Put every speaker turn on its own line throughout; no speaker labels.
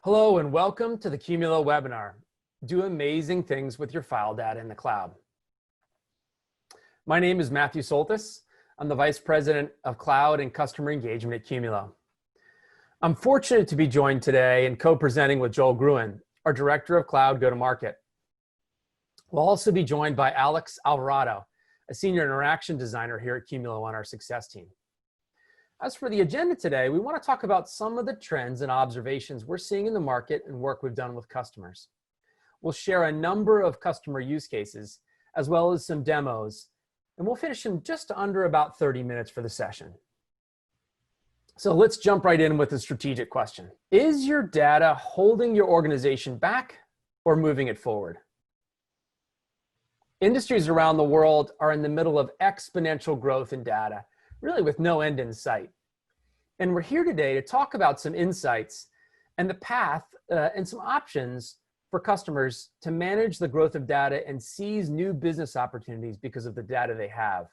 Hello and welcome to the Qumulo webinar. Do amazing things with your file data in the cloud. My name is Matthew Soltis. I'm the Vice President of Cloud and Customer Engagement at Qumulo. I'm fortunate to be joined today and co-presenting with Joel Gruen, our Director of Cloud Go-to-Market. We'll also be joined by Alex Alvarado, a Senior Interaction Designer here at Qumulo on our success team. As for the agenda today, we want to talk about some of the trends and observations we're seeing in the market and work we've done with customers. We'll share a number of customer use cases, as well as some demos, and we'll finish in just under about 30 minutes for the session. So let's jump right in with the strategic question. Is your data holding your organization back or moving it forward? Industries around the world are in the middle of exponential growth in data, really with no end in sight. And we're here today to talk about some insights and the path and some options for customers to manage the growth of data and seize new business opportunities because of the data they have.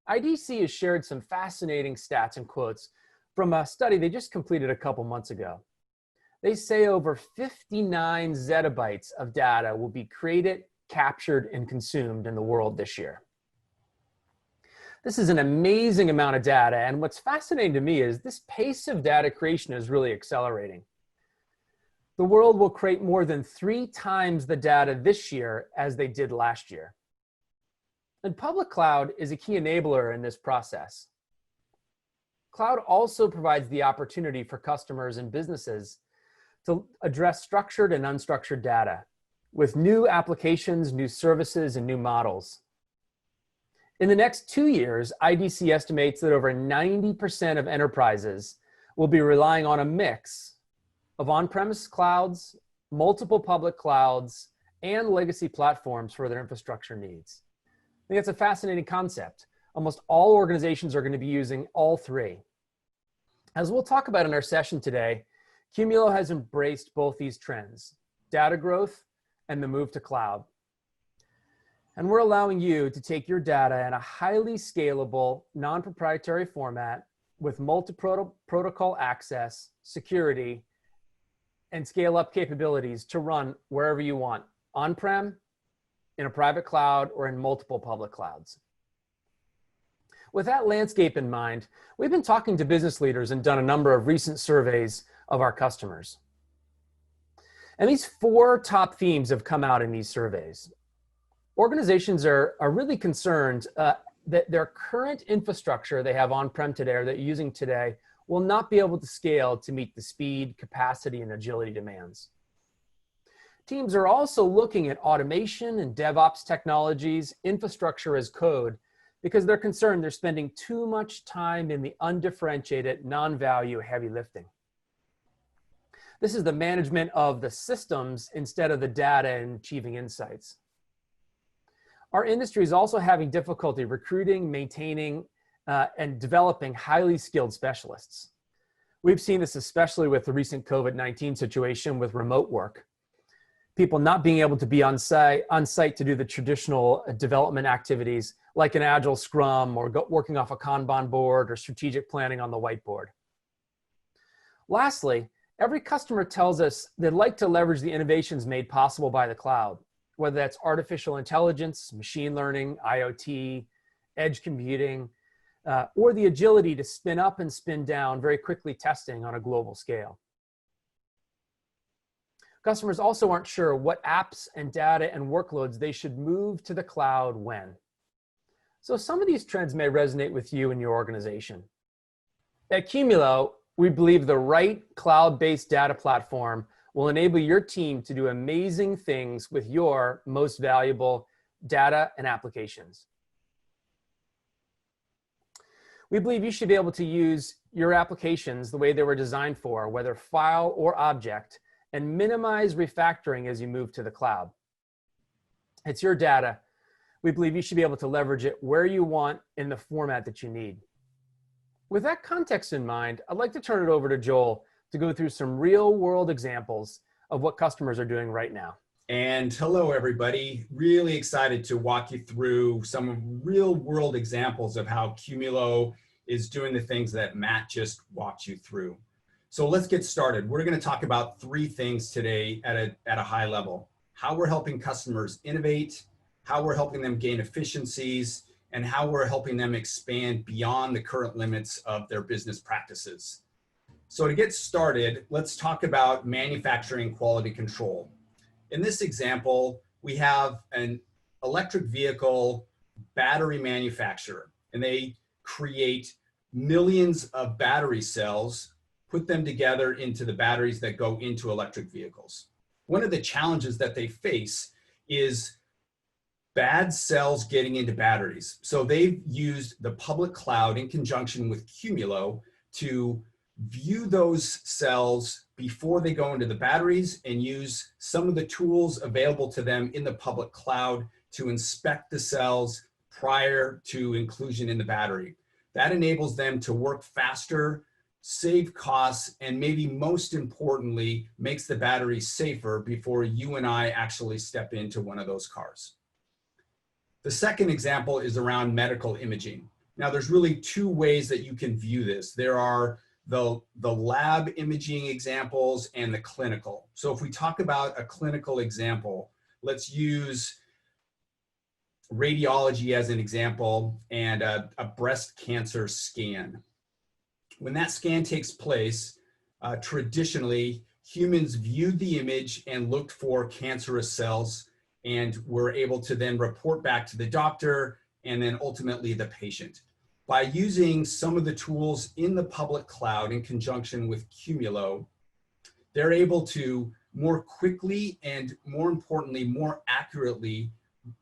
IDC has shared some fascinating stats and quotes from a study they just completed a couple months ago. They say over 59 zettabytes of data will be created, captured, and consumed in the world this year. This is an amazing amount of data, and what's fascinating to me is this pace of data creation is really accelerating. The world will create more than 3 times the data this year as they did last year. And public cloud is a key enabler in this process. Cloud also provides the opportunity for customers and businesses to address structured and unstructured data with new applications, new services, and new models. In the next 2 years, IDC estimates that over 90% of enterprises will be relying on a mix of on-premise clouds, multiple public clouds, and legacy platforms for their infrastructure needs. I think that's a fascinating concept. Almost all organizations are going to be using all three. As we'll talk about in our session today, Qumulo has embraced both these trends, data growth and the move to cloud. And we're allowing you to take your data in a highly scalable, non-proprietary format with multi-protocol access, security, and scale-up capabilities to run wherever you want, on-prem, in a private cloud, or in multiple public clouds. With that landscape in mind, we've been talking to business leaders and done a number of recent surveys of our customers. And these 4 top themes have come out in these surveys. Organizations are really concerned that their current infrastructure they have on-prem today or that they're using today will not be able to scale to meet the speed, capacity, and agility demands. Teams are also looking at automation and DevOps technologies, infrastructure as code, because they're concerned they're spending too much time in the undifferentiated, non-value heavy lifting. This is the management of the systems instead of the data and achieving insights. Our industry is also having difficulty recruiting, maintaining, and developing highly skilled specialists. We've seen this especially with the recent COVID-19 situation with remote work. People not being able to be on site to do the traditional development activities like an Agile Scrum or working off a Kanban board or strategic planning on the whiteboard. Lastly, every customer tells us they'd like to leverage the innovations made possible by the cloud, whether that's artificial intelligence, machine learning, IoT, edge computing, or the agility to spin up and spin down very quickly testing on a global scale. Customers also aren't sure what apps and data and workloads they should move to the cloud when. So some of these trends may resonate with you and your organization. At Qumulo, we believe the right cloud-based data platform will enable your team to do amazing things with your most valuable data and applications. We believe you should be able to use your applications the way they were designed for, whether file or object, and minimize refactoring as you move to the cloud. It's your data. We believe you should be able to leverage it where you want in the format that you need. With that context in mind, I'd like to turn it over to Joel to go through some real world examples of what customers are doing right now.
And hello, everybody. Really excited to walk you through some real world examples of how Qumulo is doing the things that Matt just walked you through. So let's get started. We're going to talk about three things today at a high level: how we're helping customers innovate, how we're helping them gain efficiencies, and how we're helping them expand beyond the current limits of their business practices. So to get started, let's talk about manufacturing quality control. In this example, we have an electric vehicle battery manufacturer, and they create millions of battery cells, put them together into the batteries that go into electric vehicles. One of the challenges that they face is bad cells getting into batteries. So they've used the public cloud in conjunction with Qumulo to view those cells before they go into the batteries and use some of the tools available to them in the public cloud to inspect the cells prior to inclusion in the battery. That enables them to work faster, save costs, and maybe most importantly, makes the battery safer before you and I actually step into one of those cars. The second example is around medical imaging. Now, there's really two ways that you can view this. There are the lab imaging examples and the clinical. So if we talk about a clinical example, let's use radiology as an example and a breast cancer scan. When that scan takes place, traditionally, humans viewed the image and looked for cancerous cells, and were able to then report back to the doctor and then ultimately the patient. By using some of the tools in the public cloud in conjunction with Qumulo, they're able to more quickly and more importantly, more accurately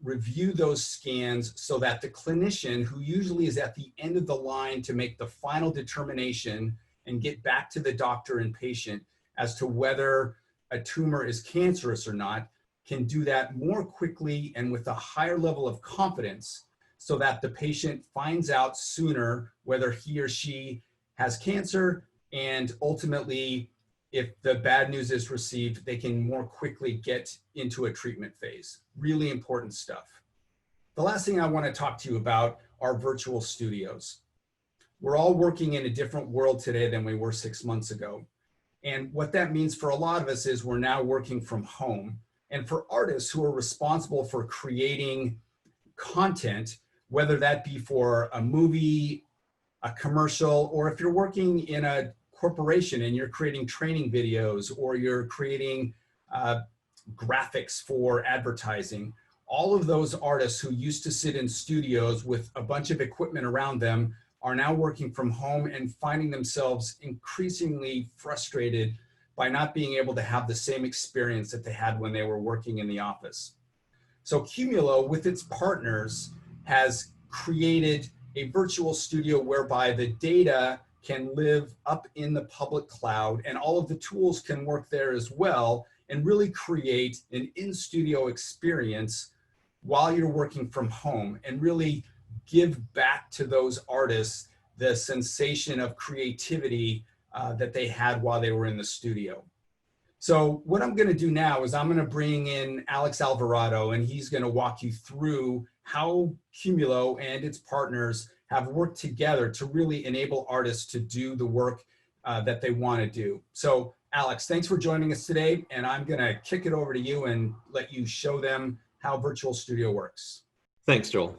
review those scans so that the clinician, who usually is at the end of the line to make the final determination and get back to the doctor and patient as to whether a tumor is cancerous or not, can do that more quickly and with a higher level of confidence, so that the patient finds out sooner whether he or she has cancer, and ultimately, if the bad news is received, they can more quickly get into a treatment phase. Really important stuff. The last thing I want to talk to you about are virtual studios. We're all working in a different world today than we were 6 months ago. And what that means for a lot of us is we're now working from home. And for artists who are responsible for creating content, whether that be for a movie, a commercial, or if you're working in a corporation and you're creating training videos or you're creating graphics for advertising, all of those artists who used to sit in studios with a bunch of equipment around them are now working from home and finding themselves increasingly frustrated by not being able to have the same experience that they had when they were working in the office. So Qumulo, with its partners, has created a virtual studio whereby the data can live up in the public cloud and all of the tools can work there as well, and really create an in-studio experience while you're working from home and really give back to those artists the sensation of creativity that they had while they were in the studio. So what I'm going to do now is I'm going to bring in Alex Alvarado, and he's going to walk you through how Qumulo and its partners have worked together to really enable artists to do the work that they want to do. So Alex, thanks for joining us today, and I'm going to kick it over to you and let you show them how Virtual Studio works.
Thanks, Joel.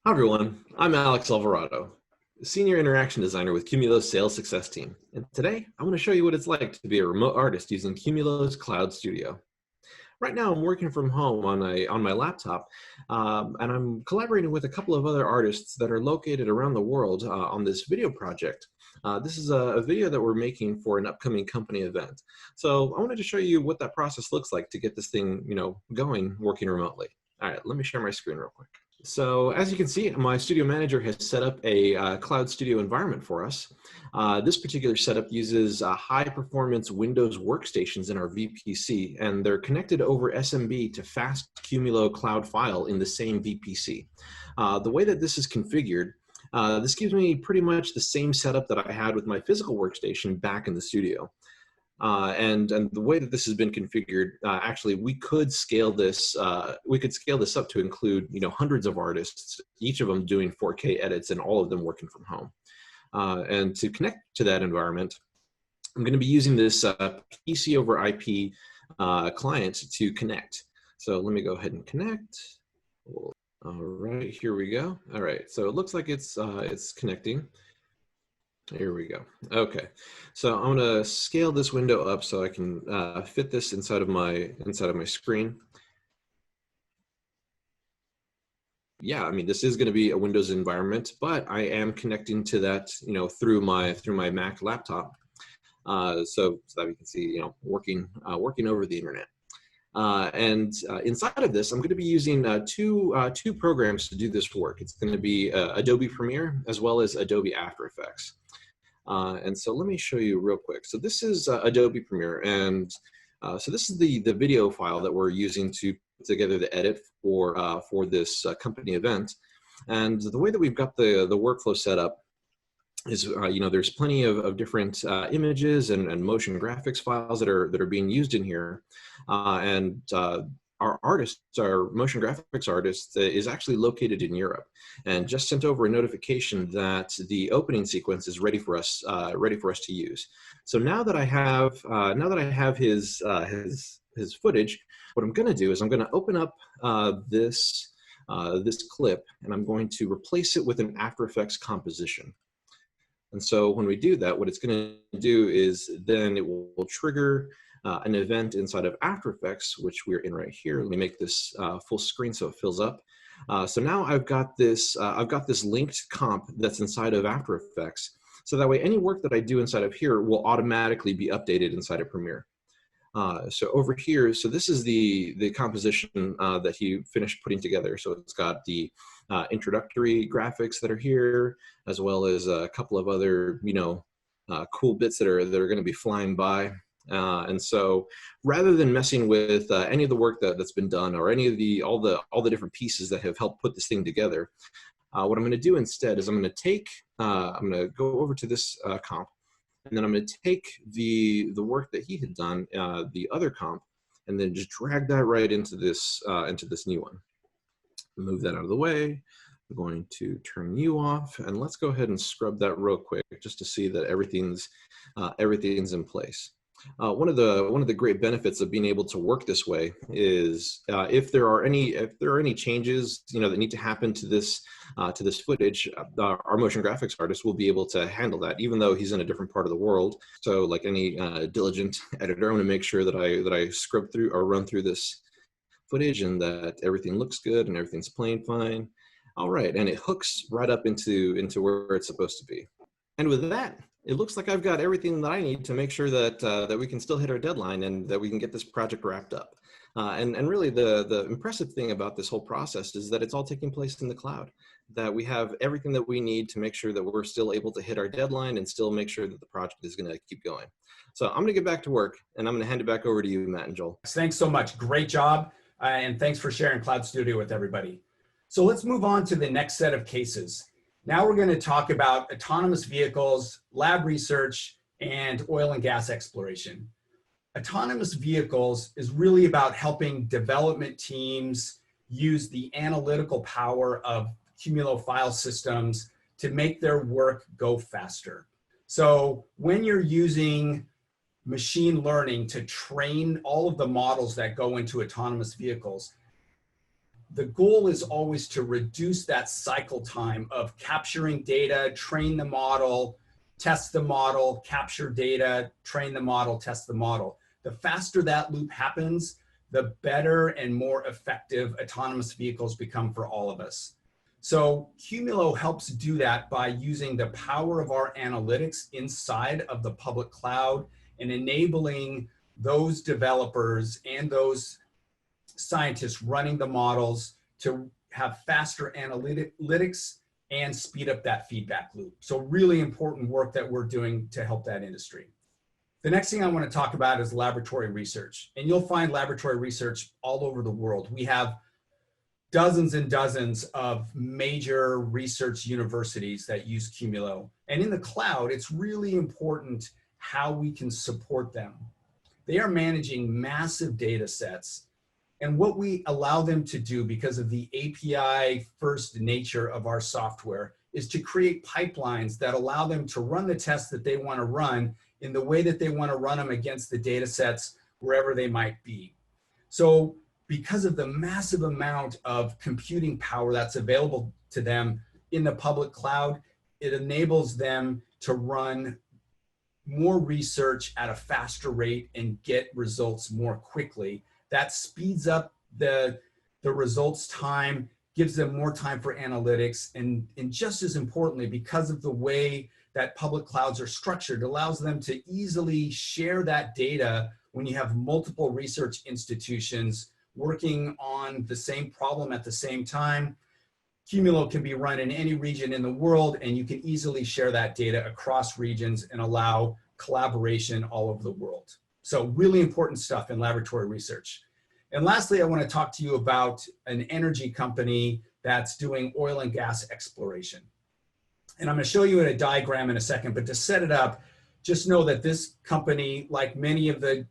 Hi, everyone. I'm Alex Alvarado, Senior Interaction Designer with Qumulo's Sales Success Team. And today, I'm going to show you what it's like to be a remote artist using Qumulo's Cloud Studio. Right now, I'm working from home on my laptop, and I'm collaborating with a couple of other artists that are located around the world on this video project. This is a video that we're making for an upcoming company event. So I wanted to show you what that process looks like to get this thing, going, working remotely. All right, let me share my screen real quick. So as you can see, my studio manager has set up a cloud studio environment for us. This particular setup uses high-performance Windows workstations in our VPC, and they're connected over SMB to fast Qumulo cloud file in the same VPC. The way that this is configured, this gives me pretty much the same setup that I had with my physical workstation back in the studio. And the way that this has been configured, actually, we could scale this up to include, hundreds of artists, each of them doing 4K edits and all of them working from home. And to connect to that environment, I'm going to be using this PC over IP client to connect. So let me go ahead and connect. All right, here we go. All right, so it looks like it's connecting. Here we go. Okay, so I'm going to scale this window up so I can fit this inside of my screen. Yeah, I mean, this is going to be a Windows environment, but I am connecting to that, you know, through my Mac laptop, so that we can see, you know, working over the internet. Inside of this, I'm going to be using two programs to do this work. It's going to be Adobe Premiere as well as Adobe After Effects. And so let me show you real quick. So this is Adobe Premiere, and so this is the video file that we're using to put together the edit for this company event. And the way that we've got the workflow set up is, you know, there's plenty of different images and motion graphics files that are being used in here, our artist, our motion graphics artist, is actually located in Europe, and just sent over a notification that the opening sequence is ready for us to use. So now that I have his footage, what I'm going to do is I'm going to open up this clip, and I'm going to replace it with an After Effects composition. And so when we do that, what it's going to do is then it will trigger an event inside of After Effects, which we're in right here. Let me make this full screen so it fills up. So now I've got this linked comp that's inside of After Effects. So that way, any work that I do inside of here will automatically be updated inside of Premiere. So over here, so this is the composition that he finished putting together. So it's got the introductory graphics that are here, as well as a couple of other, you know, cool bits that are going to be flying by. And so rather than messing with any of the work that's been done, or any of all the different pieces that have helped put this thing together, what I'm going to do instead is I'm going to go over to this comp, and then I'm going to take the work that he had done, the other comp, and then just drag that right into this new one. Move that out of the way. I'm going to turn you off, and let's go ahead and scrub that real quick just to see that everything's in place. One of the great benefits of being able to work this way is if there are any changes, you know, that need to happen to this footage, our motion graphics artist will be able to handle that, even though he's in a different part of the world. So like any diligent editor, I want to make sure that I scrub through or run through this footage and that everything looks good and everything's playing fine. All right, and it hooks right up into where it's supposed to be. And with that, it looks like I've got everything that I need to make sure that that we can still hit our deadline and that we can get this project wrapped up. And really the impressive thing about this whole process is that it's all taking place in the cloud, that we have everything that we need to make sure that we're still able to hit our deadline and still make sure that the project is going to keep going. So I'm going to get back to work, and I'm going to hand it back over to you, Matt and Joel.
Thanks so much. Great job. And thanks for sharing Cloud Studio with everybody. So let's move on to the next set of cases. Now we're going to talk about autonomous vehicles, lab research, and oil and gas exploration. Autonomous vehicles is really about helping development teams use the analytical power of Qumulo file systems to make their work go faster. So when you're using machine learning to train all of the models that go into autonomous vehicles, the goal is always to reduce that cycle time of capturing data, train the model, test the model, capture data, train the model, test the model. The faster that loop happens, the better and more effective autonomous vehicles become for all of us. So Qumulo helps do that by using the power of our analytics inside of the public cloud and enabling those developers and those scientists running the models to have faster analytics and speed up that feedback loop. So really important work that we're doing to help that industry. The next thing I want to talk about is laboratory research. And you'll find laboratory research all over the world. We have dozens and dozens of major research universities that use Qumulo. And in the cloud, it's really important how we can support them. They are managing massive data sets. And what we allow them to do, because of the API first nature of our software, is to create pipelines that allow them to run the tests that they want to run in the way that they want to run them against the data sets wherever they might be. So because of the massive amount of computing power that's available to them in the public cloud, it enables them to run more research at a faster rate and get results more quickly. That speeds up the results time, gives them more time for analytics, and just as importantly, because of the way that public clouds are structured, allows them to easily share that data when you have multiple research institutions working on the same problem at the same time. Qumulo can be run in any region in the world, and you can easily share that data across regions and allow collaboration all over the world. So really important stuff in laboratory research. And lastly, I want to talk to you about an energy company that's doing oil and gas exploration. And I'm going to show you in a diagram in a second, but to set it up, just know that this company, like many of the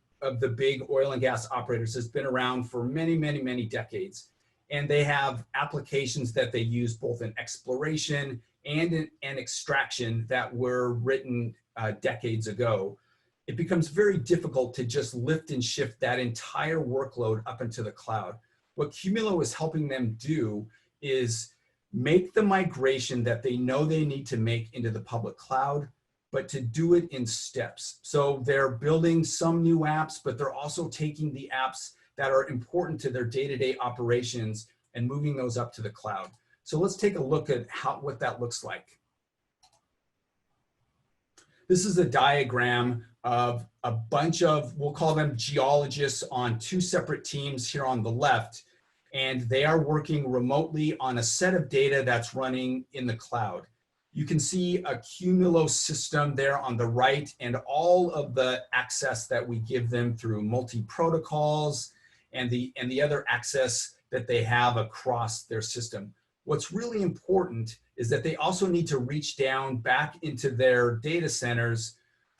big oil and gas operators, has been around for many, many, many decades. And they have applications that they use both in exploration and in extraction that were written decades ago. It becomes very difficult to just lift and shift that entire workload up into the cloud. What Qumulo is helping them do is make the migration that they know they need to make into the public cloud, but to do it in steps. So they're building some new apps, but they're also taking the apps that are important to their day-to-day operations and moving those up to the cloud. So let's take a look at what that looks like. This is a diagram of a bunch of, we'll call them geologists, on two separate teams here on the left, and they are working remotely on a set of data that's running in the cloud. You can see a Qumulo system there on the right and all of the access that we give them through multi-protocols and the other access that they have across their system. What's really important is that they also need to reach down back into their data centers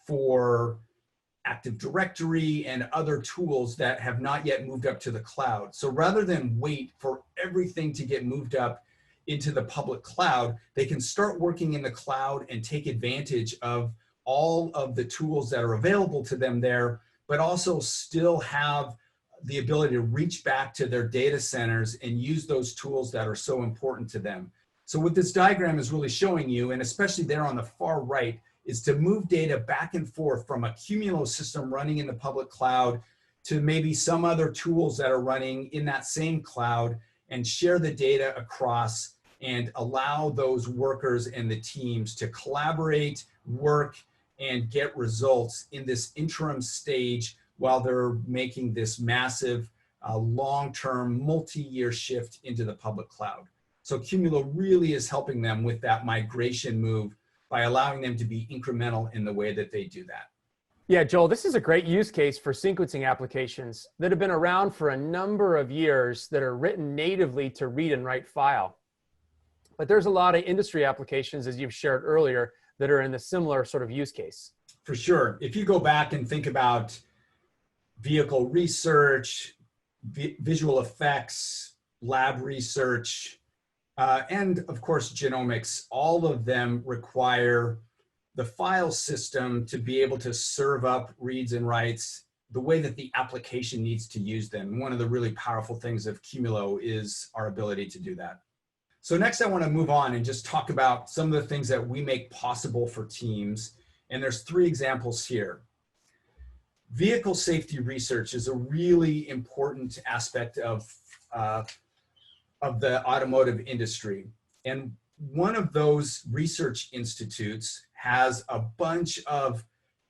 for Active Directory and other tools that have not yet moved up to the cloud. So rather than wait for everything to get moved up into the public cloud, they can start working in the cloud and take advantage of all of the tools that are available to them there, but also still have the ability to reach back to their data centers and use those tools that are so important to them. So what this diagram is really showing you, and especially there on the far right, is to move data back and forth from a Qumulo system running in the public cloud to maybe some other tools that are running in that same cloud, and share the data across and allow those workers and the teams to collaborate, work, and get results in this interim stage while they're making this massive, long-term, multi-year shift into the public cloud. So Qumulo really is helping them with that migration move by allowing them to be incremental in the way that they do that.
Yeah, Joel, this is a great use case for sequencing applications that have been around for a number of years that are written natively to read and write file. But there's a lot of industry applications, as you've shared earlier, that are in the similar sort of use case.
For sure. If you go back and think about vehicle research, visual effects, lab research, and of course genomics, all of them require the file system to be able to serve up reads and writes the way that the application needs to use them. One of the really powerful things of Qumulo is our ability to do that. So next I want to move on and just talk about some of the things that we make possible for teams. And there's three examples here. Vehicle safety research is a really important aspect of the automotive industry. And one of those research institutes has a bunch of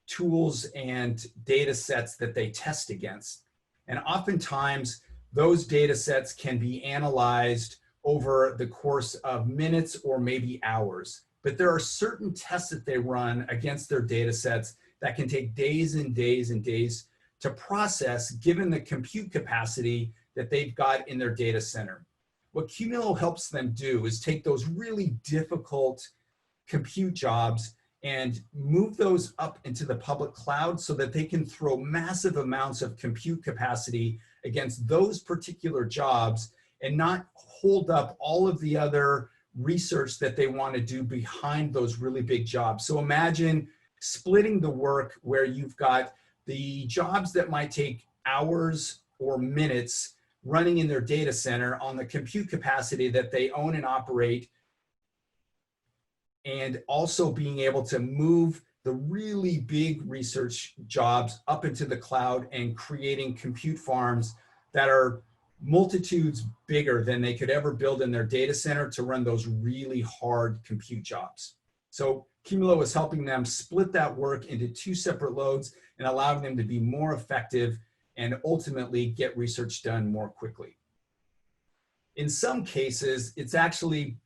tools and data sets that they test against. And oftentimes those data sets can be analyzed over the course of minutes or maybe hours. But there are certain tests that they run against their data sets that can take days and days and days to process, given the compute capacity that they've got in their data center. What Qumulo helps them do is take those really difficult compute jobs and move those up into the public cloud so that they can throw massive amounts of compute capacity against those particular jobs and not hold up all of the other research that they want to do behind those really big jobs. So imagine splitting the work where you've got the jobs that might take hours or minutes running in their data center on the compute capacity that they own and operate, and also being able to move the really big research jobs up into the cloud and creating compute farms that are multitudes bigger than they could ever build in their data center to run those really hard compute jobs. So Qumulo is helping them split that work into two separate loads and allowing them to be more effective and ultimately get research done more quickly. In some cases, it's actually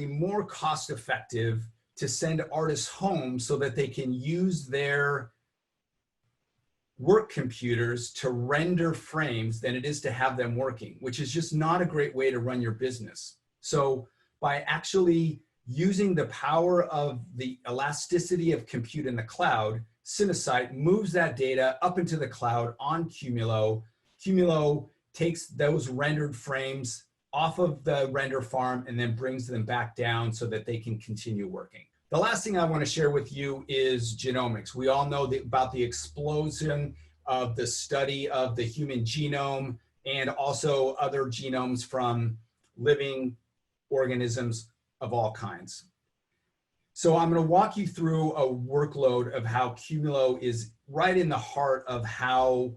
more cost effective to send artists home so that they can use their work computers to render frames than it is to have them working, which is just not a great way to run your business. So by actually using the power of the elasticity of compute in the cloud, Cinesite moves that data up into the cloud on Qumulo. Qumulo takes those rendered frames off of the render farm and then brings them back down so that they can continue working. The last thing I want to share with you is genomics. We all know about the explosion of the study of the human genome and also other genomes from living organisms of all kinds. So I'm going to walk you through a workload of how Qumulo is right in the heart of how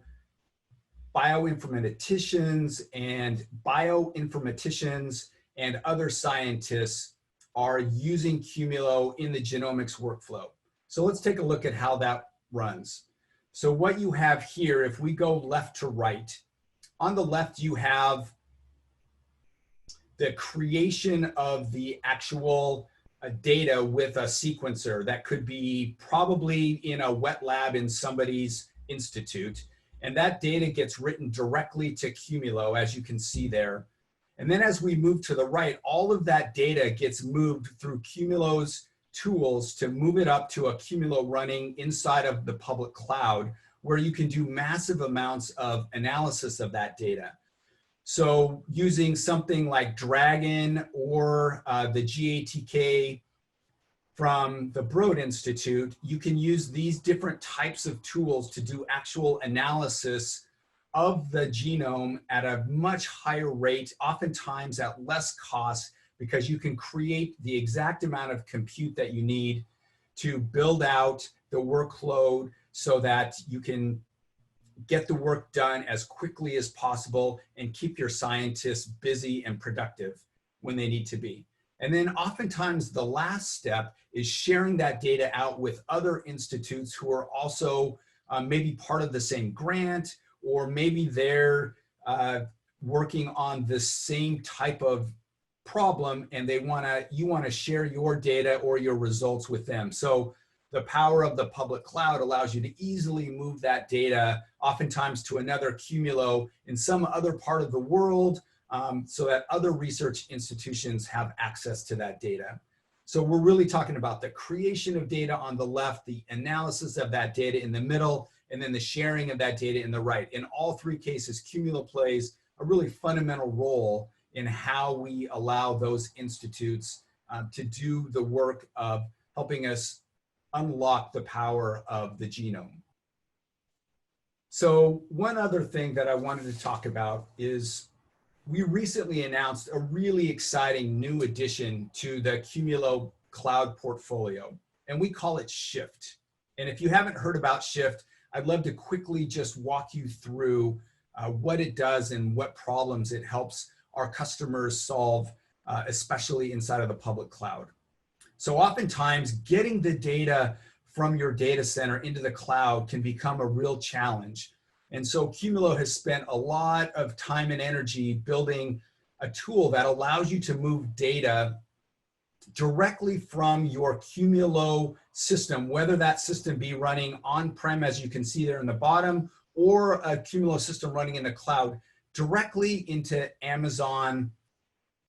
bioinformaticians and other scientists are using Qumulo in the genomics workflow. So let's take a look at how that runs. So what you have here, if we go left to right, on the left you have the creation of the actual data with a sequencer that could be probably in a wet lab in somebody's institute. And that data gets written directly to Qumulo, as you can see there. And then as we move to the right, all of that data gets moved through Qumulo's tools to move it up to a Qumulo running inside of the public cloud, where you can do massive amounts of analysis of that data. So using something like Dragon or the GATK from the Broad Institute, you can use these different types of tools to do actual analysis of the genome at a much higher rate, oftentimes at less cost, because you can create the exact amount of compute that you need to build out the workload so that you can get the work done as quickly as possible and keep your scientists busy and productive when they need to be. And then oftentimes the last step is sharing that data out with other institutes who are also maybe part of the same grant, or maybe they're working on the same type of problem and you want to share your data or your results with them. So the power of the public cloud allows you to easily move that data, oftentimes to another Qumulo in some other part of the world, so that other research institutions have access to that data. So we're really talking about the creation of data on the left, the analysis of that data in the middle, and then the sharing of that data in the right. In all three cases, Qumulo plays a really fundamental role in how we allow those institutes to do the work of helping us unlock the power of the genome. So one other thing that I wanted to talk about is we recently announced a really exciting new addition to the Qumulo cloud portfolio, and we call it Shift. And if you haven't heard about Shift, I'd love to quickly just walk you through what it does and what problems it helps our customers solve, especially inside of the public cloud. So oftentimes getting the data from your data center into the cloud can become a real challenge. And so Qumulo has spent a lot of time and energy building a tool that allows you to move data directly from your Qumulo system, whether that system be running on-prem, as you can see there in the bottom, or a Qumulo system running in the cloud, directly into Amazon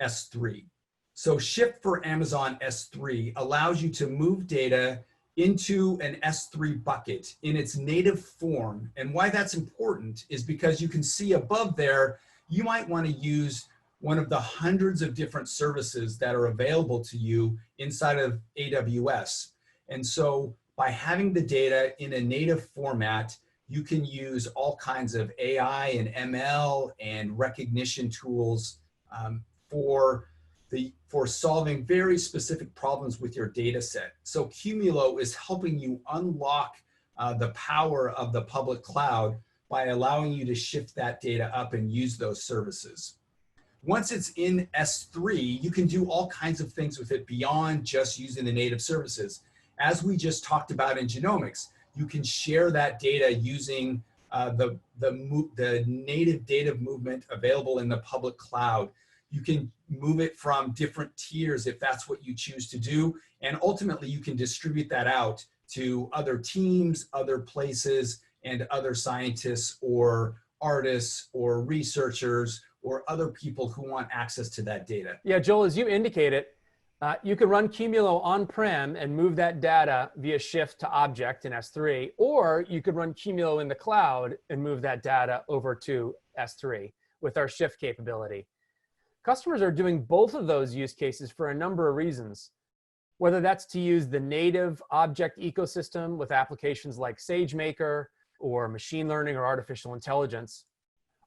S3. So Shift for Amazon S3 allows you to move data into an S3 bucket in its native form. And why that's important is because you can see above there, you might want to use one of the hundreds of different services that are available to you inside of AWS. And so by having the data in a native format, you can use all kinds of AI and ML and recognition tools for solving very specific problems with your data set. So Qumulo is helping you unlock the power of the public cloud by allowing you to shift that data up and use those services. Once it's in S3, you can do all kinds of things with it beyond just using the native services. As we just talked about in genomics, you can share that data using the native data movement available in the public cloud. You can move it from different tiers if that's what you choose to do. And ultimately, you can distribute that out to other teams, other places, and other scientists or artists or researchers or other people who want access to that data.
Yeah, Joel, as you indicated, you can run Qumulo on-prem and move that data via shift to object in S3, or you could run Qumulo in the cloud and move that data over to S3 with our shift capability. Customers are doing both of those use cases for a number of reasons, whether that's to use the native object ecosystem with applications like SageMaker or machine learning or artificial intelligence,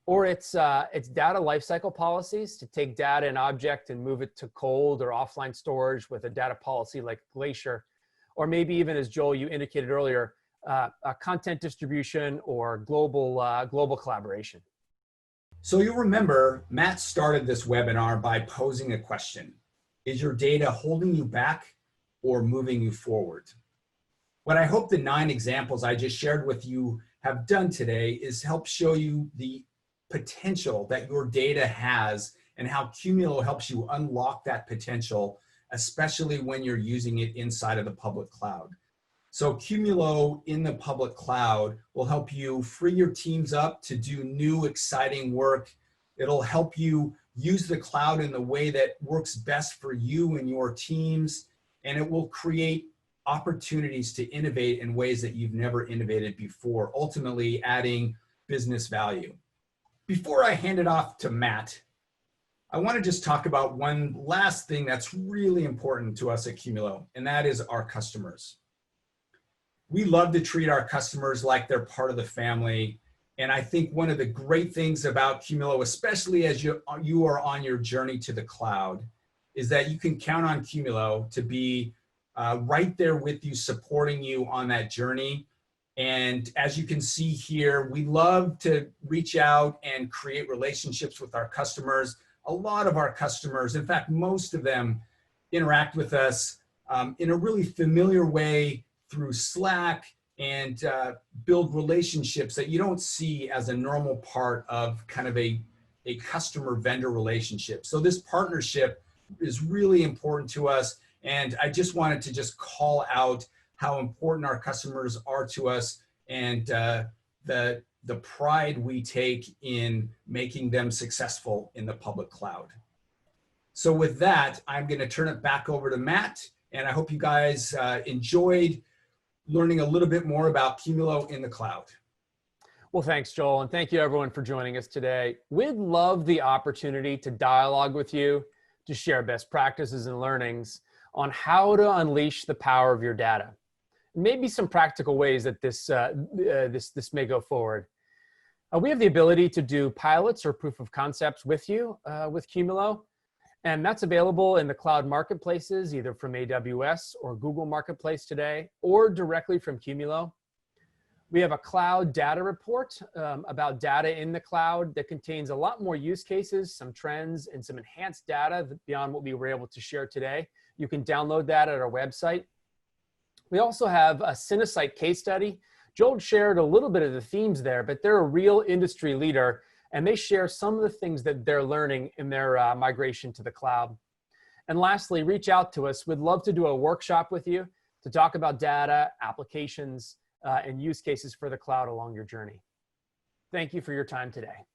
or it's data lifecycle policies to take data and object and move it to cold or offline storage with a data policy like Glacier, or maybe even, as Joel, you indicated earlier, content distribution or global collaboration.
So you'll remember Matt started this webinar by posing a question. Is your data holding you back or moving you forward? What I hope the 9 examples I just shared with you have done today is help show you the potential that your data has and how Qumulo helps you unlock that potential, especially when you're using it inside of the public cloud. So Qumulo in the public cloud will help you free your teams up to do new, exciting work. It'll help you use the cloud in the way that works best for you and your teams, and it will create opportunities to innovate in ways that you've never innovated before, ultimately adding business value. Before I hand it off to Matt, I want to just talk about one last thing that's really important to us at Qumulo, and that is our customers. We love to treat our customers like they're part of the family. And I think one of the great things about Qumulo, especially as you are on your journey to the cloud, is that you can count on Qumulo to be right there with you, supporting you on that journey. And as you can see here, we love to reach out and create relationships with our customers. A lot of our customers, in fact, most of them interact with us in a really familiar way through Slack and build relationships that you don't see as a normal part of kind of a customer-vendor relationship. So this partnership is really important to us. And I just wanted to just call out how important our customers are to us and the pride we take in making them successful in the public cloud. So with that, I'm going to turn it back over to Matt. And I hope you guys enjoyed learning a little bit more about Qumulo in the cloud.
Well, thanks, Joel. And thank you, everyone, for joining us today. We'd love the opportunity to dialogue with you, to share best practices and learnings on how to unleash the power of your data. Maybe some practical ways that this may go forward. We have the ability to do pilots or proof of concepts with you with Qumulo, and that's available in the cloud marketplaces, either from AWS or Google Marketplace today, or directly from Qumulo. We have a cloud data report about data in the cloud that contains a lot more use cases, some trends, and some enhanced data beyond what we were able to share today. You can download that at our website. We also have a Cinesite case study. Joel shared a little bit of the themes there, but they're a real industry leader, and they share some of the things that they're learning in their migration to the cloud. And lastly, reach out to us. We'd love to do a workshop with you to talk about data, applications, and use cases for the cloud along your journey. Thank you for your time today.